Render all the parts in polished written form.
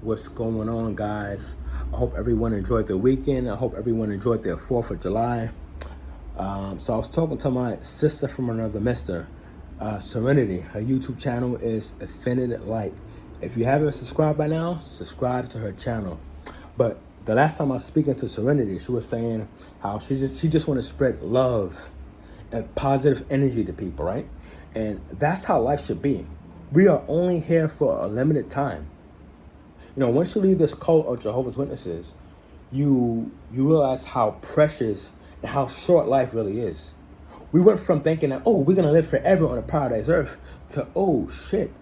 What's going on, guys? I hope everyone enjoyed their weekend. I hope everyone enjoyed their 4th of July. So I was talking to my sister from another mister, Serenity. Her YouTube channel is Infinite Light. If you haven't subscribed by now, subscribe to her channel. But the last time I was speaking to Serenity, she was saying how she just want to spread love and positive energy to people, right? And that's how life should be. We are only here for a limited time. You know, once you leave this cult of Jehovah's Witnesses, you realize how precious and how short life really is. We went from thinking that, oh, we're going to live forever on a paradise earth to, oh, shit,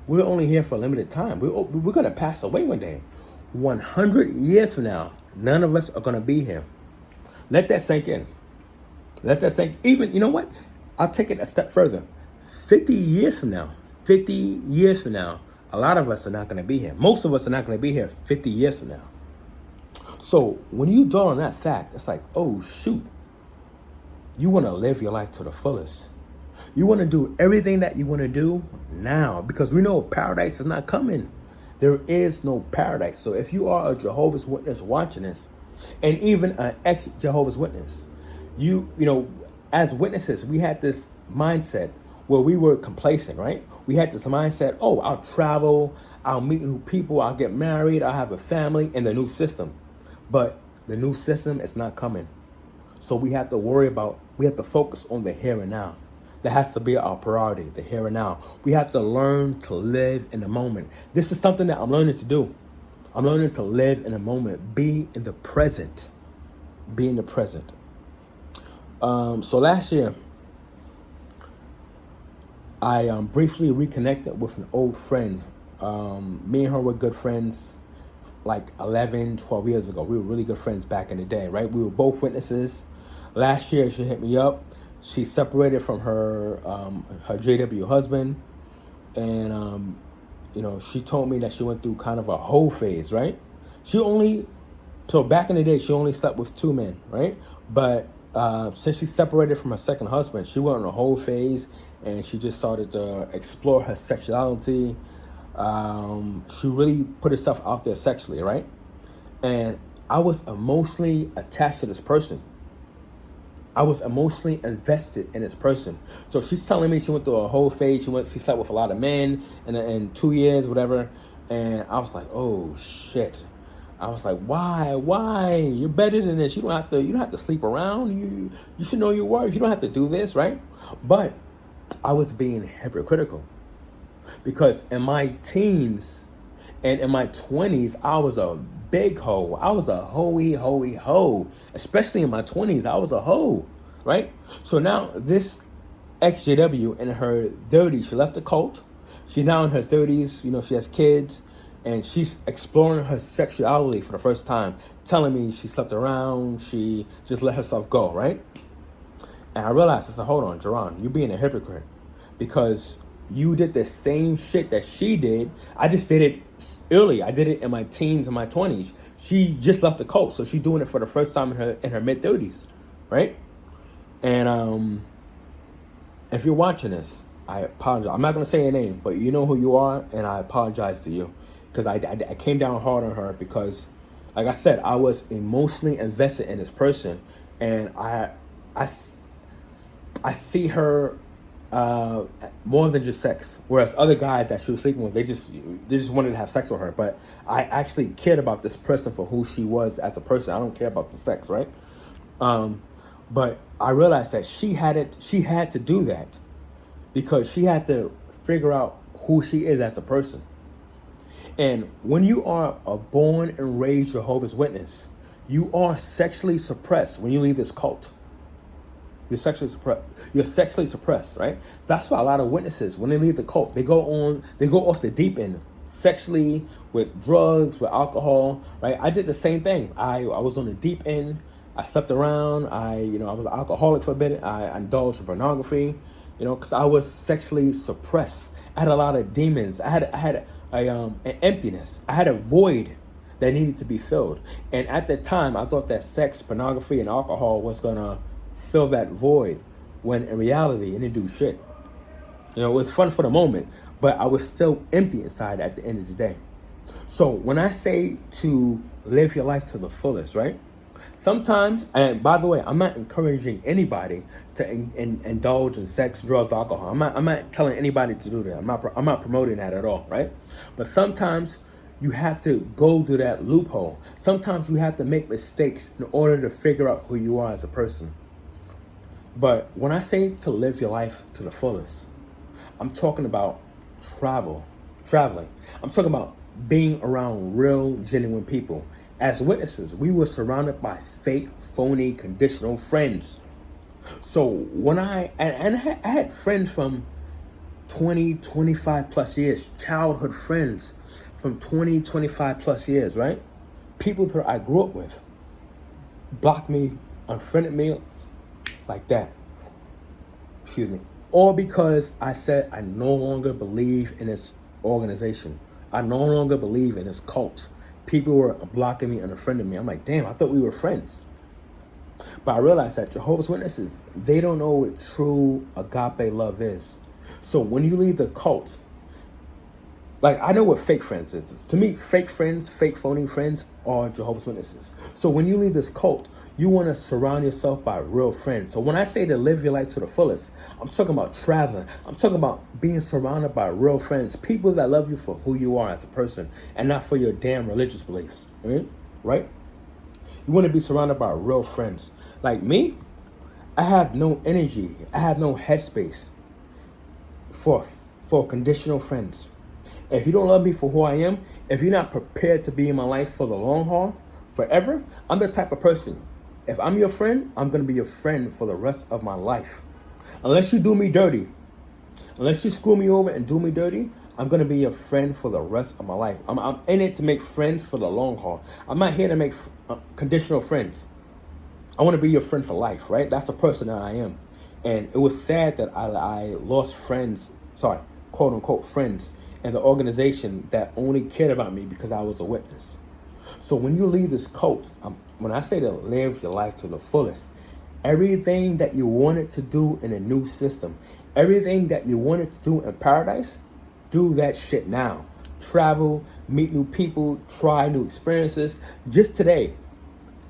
we're only here for a limited time. We're going to pass away one day. 100 years from now, none of us are going to be here. Let that sink in. Let that sink. Even, you know what? I'll take it a step further. 50 years from now, a lot of us are not going to be here. Most of us are not going to be here 50 years from now. So when you dawn on that fact, it's like, oh, shoot. You want to live your life to the fullest. You want to do everything that you want to do now, because we know paradise is not coming. There is no paradise. So if you are a Jehovah's Witness watching this, and even an ex-Jehovah's Witness, you know, as witnesses, we had this mindset where we were complacent, right? We had this mindset, oh, I'll travel, I'll meet new people, I'll get married, I'll have a family in the new system. But the new system is not coming. So we have to focus on the here and now. That has to be our priority, the here and now. We have to learn to live in the moment. This is something that I'm learning to do. I'm learning to live in the moment, be in the present. Be in the present. So last year, I briefly reconnected with an old friend. Me and her were good friends like 11, 12 years ago. We were really good friends back in the day, right? We were both witnesses. Last year, she hit me up. She separated from her JW husband. And, you know, she told me that she went through kind of a hoe phase, right? So back in the day, she only slept with 2 men, right? But since she separated from her second husband, she went on a whole phase, and she just started to explore her sexuality. She really put herself out there sexually, right? And I was emotionally attached to this person. I was emotionally invested in this person. So she's telling me she went through a whole phase. She slept with a lot of men in 2 years, whatever. And I was like, oh shit. I was like, why? You're better than this. You don't have to sleep around. You should know your worth. You don't have to do this, right? But I was being hypocritical, because in my teens and in my 20s, I was a big hoe. I was a hoey hoe. Especially in my 20s, I was a hoe, right? So now this ex-JW in her 30s, she left the cult. She's now in her 30s. You know, she has kids. And she's exploring her sexuality for the first time, telling me she slept around, she just let herself go, right? And I realized, I said, hold on, Jerron, you're being a hypocrite, because you did the same shit that she did. I just did it early. I did it in my teens and my 20s. She just left the cult, so she's doing it for the first time in her mid-30s, right? And if you're watching this, I apologize. I'm not going to say your name, but you know who you are, and I apologize to you. Because I came down hard on her because, like I said, I was emotionally invested in this person. And I see her more than just sex. Whereas other guys that she was sleeping with, they just wanted to have sex with her. But I actually cared about this person for who she was as a person. I don't care about the sex, right? But I realized that she had to do that because she had to figure out who she is as a person. And when you are a born and raised Jehovah's Witness, you are sexually suppressed when you leave this cult. You're sexually suppressed, right? That's why a lot of witnesses, when they leave the cult, they go off the deep end sexually, with drugs, with alcohol, right? I did the same thing. I was on the deep end. I slept around. I was an alcoholic for a bit. I indulged in pornography, because I was sexually suppressed. I had a lot of demons. I had an emptiness. I had a void that needed to be filled. And at that time, I thought that sex, pornography, and alcohol was gonna fill that void, when in reality, it didn't do shit. It was fun for the moment, but I was still empty inside at the end of the day. So when I say to live your life to the fullest, right? Sometimes, and by the way, I'm not encouraging anybody to indulge in sex, drugs, alcohol. I'm not telling anybody to do that. I'm not promoting that at all, right? But sometimes you have to go through that loophole. Sometimes you have to make mistakes in order to figure out who you are as a person. But when I say to live your life to the fullest, I'm talking about traveling. I'm talking about being around real, genuine people. As witnesses, we were surrounded by fake, phony, conditional friends. So when I had friends from 20, 25 plus years, childhood friends from 20, 25 plus years, right? People that I grew up with blocked me, unfriended me like that. Excuse me. All because I said I no longer believe in this organization. I no longer believe in this cult. People were blocking me and unfriending me. I'm like, damn, I thought we were friends. But I realized that Jehovah's Witnesses, they don't know what true agape love is. So when you leave the cult, like, I know what fake friends is. To me, fake friends, fake phony friends are Jehovah's Witnesses. So when you leave this cult, you want to surround yourself by real friends. So when I say to live your life to the fullest, I'm talking about traveling. I'm talking about being surrounded by real friends, people that love you for who you are as a person and not for your damn religious beliefs, right? You want to be surrounded by real friends. Like me, I have no energy. I have no headspace for conditional friends. If you don't love me for who I am, if you're not prepared to be in my life for the long haul, forever, I'm the type of person. If I'm your friend, I'm going to be your friend for the rest of my life. Unless you do me dirty, unless you screw me over and do me dirty, I'm going to be your friend for the rest of my life. I'm in it to make friends for the long haul. I'm not here to make conditional friends. I want to be your friend for life, right? That's the person that I am. And it was sad that I lost friends, quote unquote friends, and the organization that only cared about me because I was a witness. So when you leave this cult, when I say to live your life to the fullest, everything that you wanted to do in a new system, everything that you wanted to do in paradise, do that shit now. Travel, meet new people, try new experiences. Just today,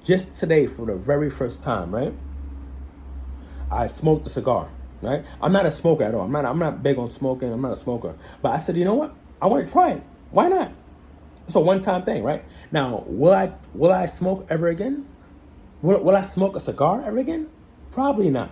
for the very first time, right? I smoked a cigar, right? I'm not a smoker at all. I'm not big on smoking. I'm not a smoker. But I said, you know what? I want to try it. Why not? It's a one-time thing, right? Now, will I smoke ever again? Will I smoke a cigar ever again? Probably not.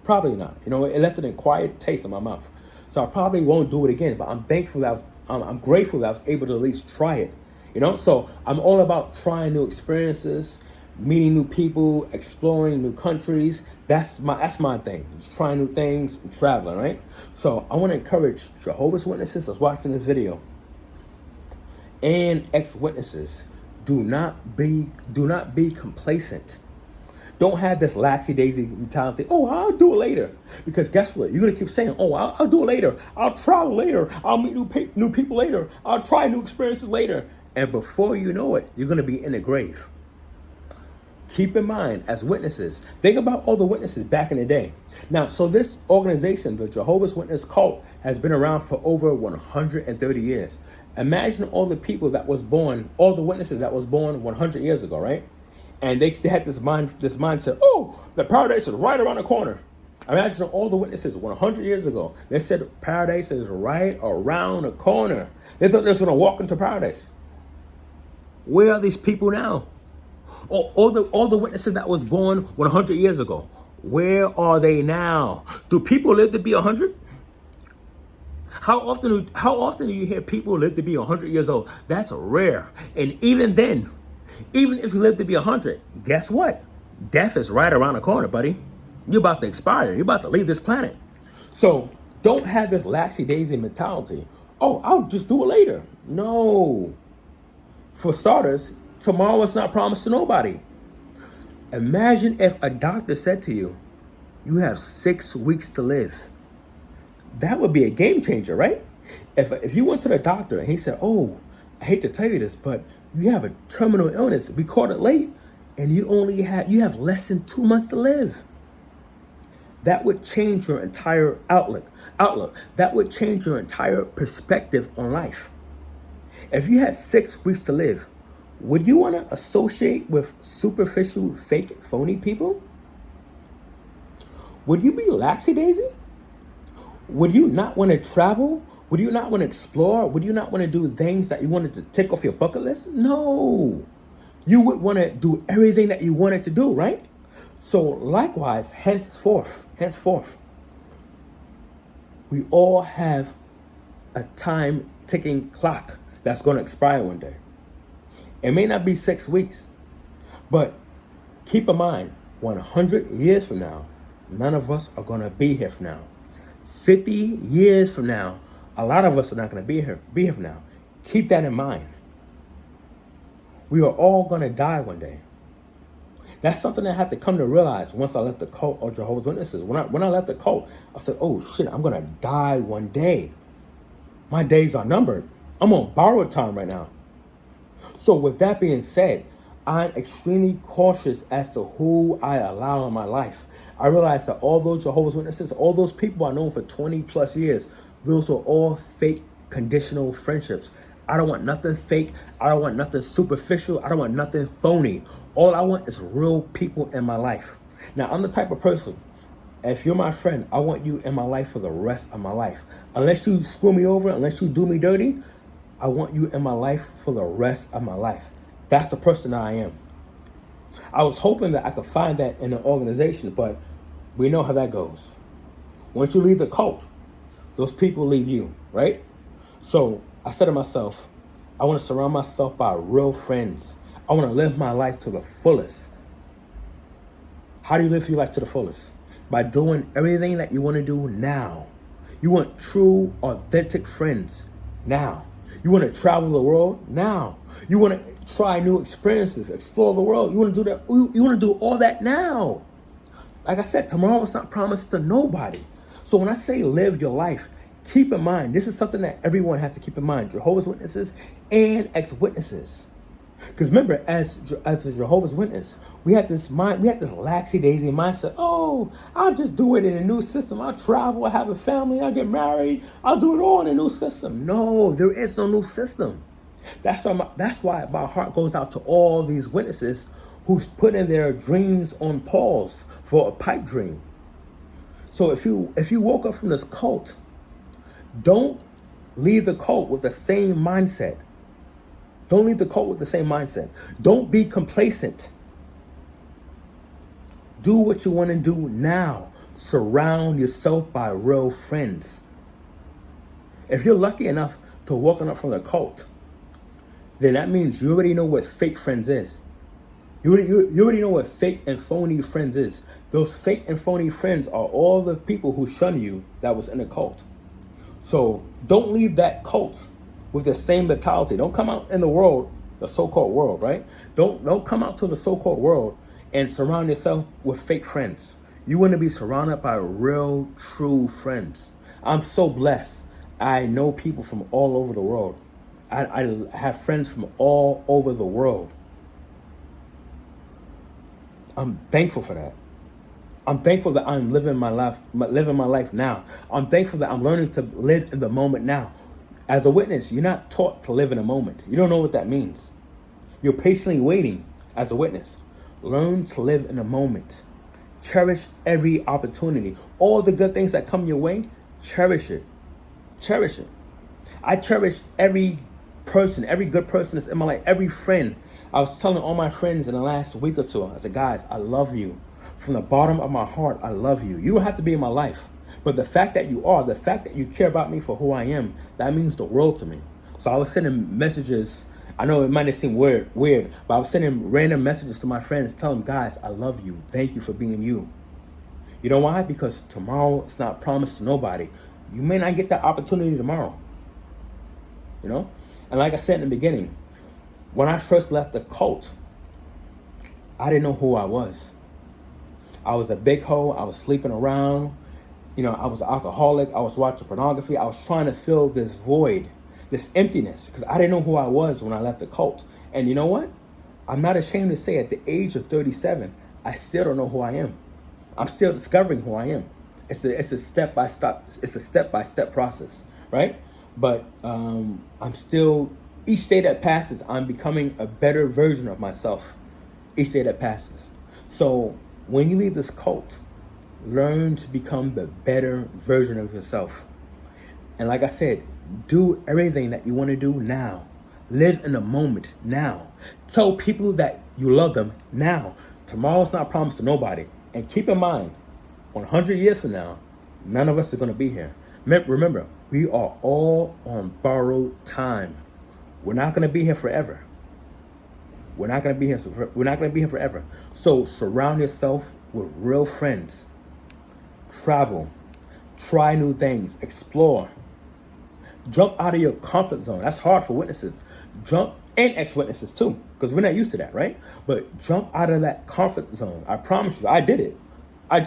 Probably not. You know, it left an acquired taste in my mouth. So I probably won't do it again. But I'm thankful that I'm grateful that I was able to at least try it. You know, so I'm all about trying new experiences, meeting new people, exploring new countries. That's my thing. Just trying new things and traveling, right? So I want to encourage Jehovah's Witnesses that's watching this video and ex-witnesses. Do not be complacent. Don't have this laxy-daisy mentality. Oh, I'll do it later. Because guess what? You're going to keep saying, oh, I'll do it later. I'll travel later. I'll meet new people later. I'll try new experiences later. And before you know it, you're going to be in the grave. Keep in mind, as witnesses, think about all the witnesses back in the day. Now, so this organization, the Jehovah's Witness cult, has been around for over 130 years. Imagine all the people that was born, all the witnesses that was born 100 years ago, right? And they had this mindset, oh, the paradise is right around the corner. Imagine all the witnesses 100 years ago. They said paradise is right around the corner. They thought they were going to walk into paradise. Where are these people now? All the witnesses that was born 100 years ago, where are they now? Do people live to be 100? How often do you hear people live to be 100 years old? That's rare. And even then, even if you live to be 100, guess what? Death is right around the corner, buddy. You're about to expire. You're about to leave this planet. So don't have this laxy-daisy mentality. Oh, I'll just do it later. No. For starters, tomorrow is not promised to nobody. Imagine if a doctor said to you, you have 6 weeks to live. That would be a game changer, right? If you went to the doctor and he said, oh, I hate to tell you this, but you have a terminal illness. We caught it late and you have less than 2 months to live. That would change your entire outlook. That would change your entire perspective on life. If you had 6 weeks to live, would you want to associate with superficial, fake, phony people? Would you be laxy-daisy? Would you not want to travel? Would you not want to explore? Would you not want to do things that you wanted to tick off your bucket list? No. You would want to do everything that you wanted to do, right? So likewise, henceforth, we all have a time ticking clock that's going to expire one day. It may not be 6 weeks, but keep in mind, 100 years from now, none of us are going to be here from now. 50 years from now, a lot of us are not going to be here from now. Keep that in mind. We are all going to die one day. That's something I had to come to realize once I left the cult of Jehovah's Witnesses. When I left the cult, I said, oh shit, I'm going to die one day. My days are numbered. I'm on borrowed time right now. So with that being said, I'm extremely cautious as to who I allow in my life. I realize that all those Jehovah's Witnesses, all those people I know for 20 plus years, those were all fake conditional friendships. I don't want nothing fake. I don't want nothing superficial. I don't want nothing phony. All I want is real people in my life. Now, I'm the type of person, if you're my friend, I want you in my life for the rest of my life. Unless you screw me over, unless you do me dirty, I want you in my life for the rest of my life. That's the person I am. I was hoping that I could find that in an organization, but we know how that goes. Once you leave the cult, those people leave you, right? So I said to myself, I want to surround myself by real friends. I want to live my life to the fullest. How do you live your life to the fullest? By doing everything that you want to do now. You want true, authentic friends now. You want to travel the world now. You want to try new experiences, explore the world. You want to do that. You want to do all that now. Like I said, tomorrow is not promised to nobody. So when I say live your life, keep in mind, this is something that everyone has to keep in mind. Jehovah's Witnesses and ex-witnesses. Because remember, as a Jehovah's Witness, we had this laxy-daisy mindset. Oh, I'll just do it in a new system. I'll travel, I'll have a family, I'll get married. I'll do it all in a new system. No, there is no new system. That's why my heart goes out to all these witnesses who's putting their dreams on pause for a pipe dream. So if you woke up from this cult, don't leave the cult with the same mindset. Don't leave the cult with the same mindset. Don't be complacent. Do what you want to do now. Surround yourself by real friends. If you're lucky enough to walk up from the cult, then that means you already know what fake friends is. You already know what fake and phony friends is. Those fake and phony friends are all the people who shun you that was in the cult. So don't leave that cult with the same mentality. Don't come out in the world, the so-called world, right? Don't come out to the so-called world and surround yourself with fake friends. You want to be surrounded by real, true friends. I'm so blessed. I know people from all over the world. I have friends from all over the world. I'm thankful for that. I'm thankful that I'm living my life now. I'm thankful that I'm learning to live in the moment now. As a witness, you're not taught to live in a moment. You don't know what that means. You're patiently waiting as a witness. Learn to live in a moment. Cherish every opportunity. All the good things that come your way, cherish it. Cherish it. I cherish every person, every good person that's in my life, every friend. I was telling all my friends in the last week or two, I said, guys, I love you. From the bottom of my heart, I love you. You don't have to be in my life. But the fact that you are, the fact that you care about me for who I am, that means the world to me. So I was sending messages. I know it might have seemed weird, but I was sending random messages to my friends, telling them, guys, I love you. Thank you for being you. You know why? Because tomorrow it's not promised to nobody. You may not get that opportunity tomorrow. You know? And like I said in the beginning, when I first left the cult, I didn't know who I was. I was a big hoe. I was sleeping around. You know, I was an alcoholic. I was watching pornography. I was trying to fill this void, this emptiness, because I didn't know who I was when I left the cult. And you know what? I'm not ashamed to say at the age of 37, I still don't know who I am. I'm still discovering who I am. It's a step-by-step process, right? But I'm still Each day that passes, I'm becoming a better version of myself. Each day that passes. So when you leave this cult, learn to become the better version of yourself. And like I said, do everything that you want to do now. Live in the moment now. Tell people that you love them now. Tomorrow's not promised to nobody. And keep in mind, 100 years from now, none of us are going to be here. Remember, we are all on borrowed time. We're not going to be here forever. We're not going to be here forever. So surround yourself with real friends. Travel. Try new things. Explore. Jump out of your comfort zone. That's hard for witnesses. Jump, and ex-witnesses too, because we're not used to that, right? But jump out of that comfort zone. I promise you, I did it. I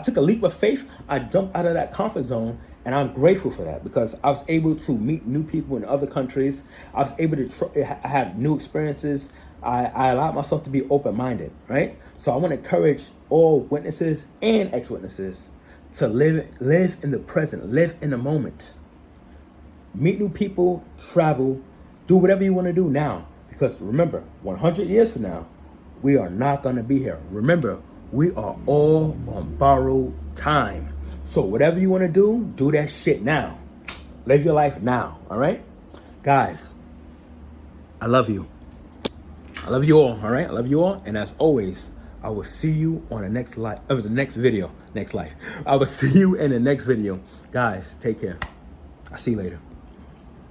took a leap of faith. I jumped out of that comfort zone, and I'm grateful for that because I was able to meet new people in other countries. I was able to have new experiences. I allowed myself to be open-minded, right? So I want to encourage all witnesses and ex-witnesses to live in the present, live in the moment. Meet new people, travel, do whatever you want to do now. Because remember, 100 years from now, we are not going to be here. Remember, we are all on borrowed time. So whatever you want to do that shit now. Live your life now, all right? Guys, I love you. I love you all, all right? I love you all. And as always, I will see you on the next video. I will see you in the next video. Guys, take care. I'll see you later.